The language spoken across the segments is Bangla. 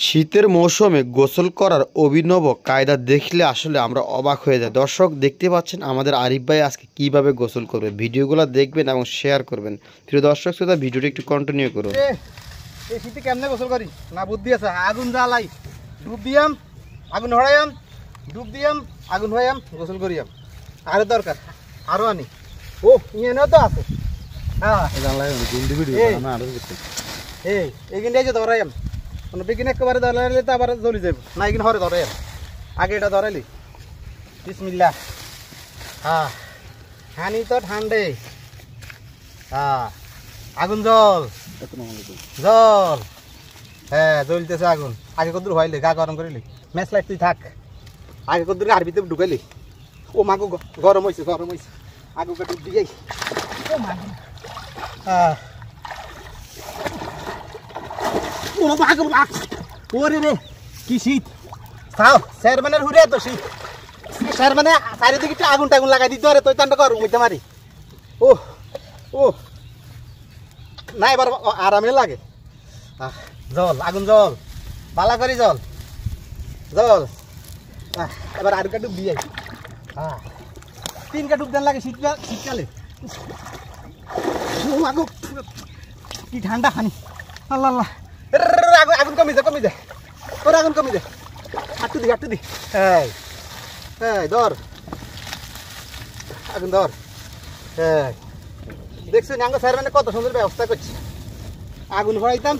শীতের মৌসুমে গোসল করার অভিনব কায়দা দেখলে আসলে আমরা অবাক হয়ে যাই। দর্শক দেখতে পাচ্ছেন আমাদের আরিফ ভাই আজকে কিভাবে গোসল করবে। ভিডিওগুলো দেখবেন এবং শেয়ার করবেন। প্রিয় দর্শক শ্রোতা, ভিডিওটি একটু কন্টিনিউ করুন। এই শীতে কেমনে গোসল করি না বুদ্ধি আছে। আগুন জ্বালাই, ডুব দিয়াম, আগুন হরাইয়াম, ডুব দিয়াম, আগুন হরাইয়াম, গোসল করিয়াম। আরো দরকার, আরো আনি। ও ইয়েও তো আছে। হ্যাঁ এইখানটাই যে ধরাইয়াম, মানে বিকিনে একেবারে ধরাইলে তো আবার জ্বলি যাব না। এখানে হরে ধরাইয়াম, আগে এটা ধরাইলি। বিসমিল্লাহ। হ্যাঁ হানি তো ঠান্ডে। হ্যাঁ আগুন জল জল। হ্যাঁ জ্বলতেছে আগুন। আগে কদ্দুর হইলে গা গরম করিলি, ম্যাচ লাইট তুই থাক। আগে কদ্দুর আর ভিতরে ঢুকাইলি। ও মাগো গরম হয়েছে, গরম হয়েছে। আগুকে ডুব দিয়ে ও মাগো। হ্যাঁ ওরে রে কি শীত! চাও চেয়ারম্যানের হুরে তো শীত। চেয়ারম্যানে চারিদিকে আগুন টাগুন লাগাই দিতে পারে, তুই তান্ডা কর উঠতে মারি। ও ও না এবার আরামে লাগে। জল আগুন জল পালা করি জল জল। এবার আর ডুব দিয়ে হ্যাঁ 3 ডুব দেন লাগে শীতকালে। কি ঠান্ডা খানি। আল্লাহ আল্লাহ আগুন কমি যায়, কমি যায়। তোর আগুন কমি যায়। আটটু দি, আটটু দি। এই এই ধর আগুন ধর। এই দেখছেন আঙ্গ স্যার মানে কত সুন্দর ব্যবস্থা করছি। আগুন ভরাইতাম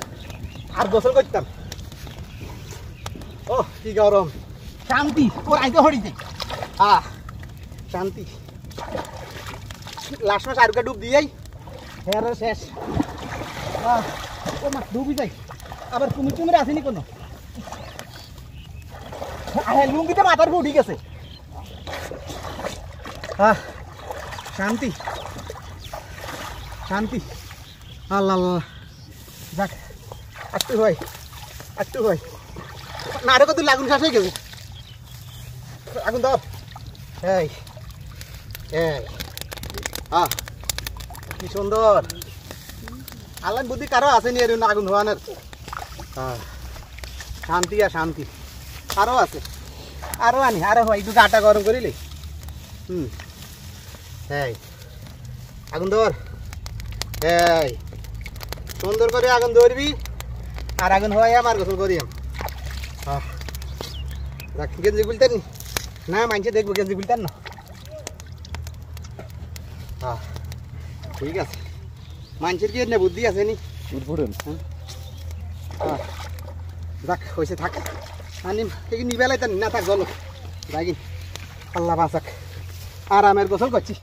আর গোসল করতাম। ও কি গরম, শান্তি। ওর আইতে হরি যাই। শান্তি। লাস্ট মাস আর ডুব দিয়াই হ্যাঁ শেষ। ও মা ডুবি যাই। আবার কুমির টুমির আসেনি কোনো। লুঙ্গিতে মাথার উপর উঠে গেছে। শান্তি শান্তি। আল্লাহ আল্লাহ যাক একটু হয়, একটু হয় না। আরো কত আগুন শেষ হয়ে গেছে। আগুন ধর। এই এই কি সুন্দর। আল্লাহ বুদ্ধি কারো আসেনি এর আগুন হওয়ানোর। শান্তি আর শান্তি। আরো আছে, আরো আনি, আরো হয় একটু গাটা গরম করিলি। এই আগুন ধর। এই সুন্দর করে আগুন ধরবি আর আগুন হওয়াই আমার গোসল করিয়াম। গেঞ্জি খুলতেন না, মানছে দেখবো গেঞ্জি খুলতেন না। ঠিক আছে, মানুষের কি না বুদ্ধি আছে নি। যাক হয়েছে থাক। আনি নিবেলাইতেন না থাক জল যাই। আল্লাহ বাঁচাক, আরামের গোসল করছি।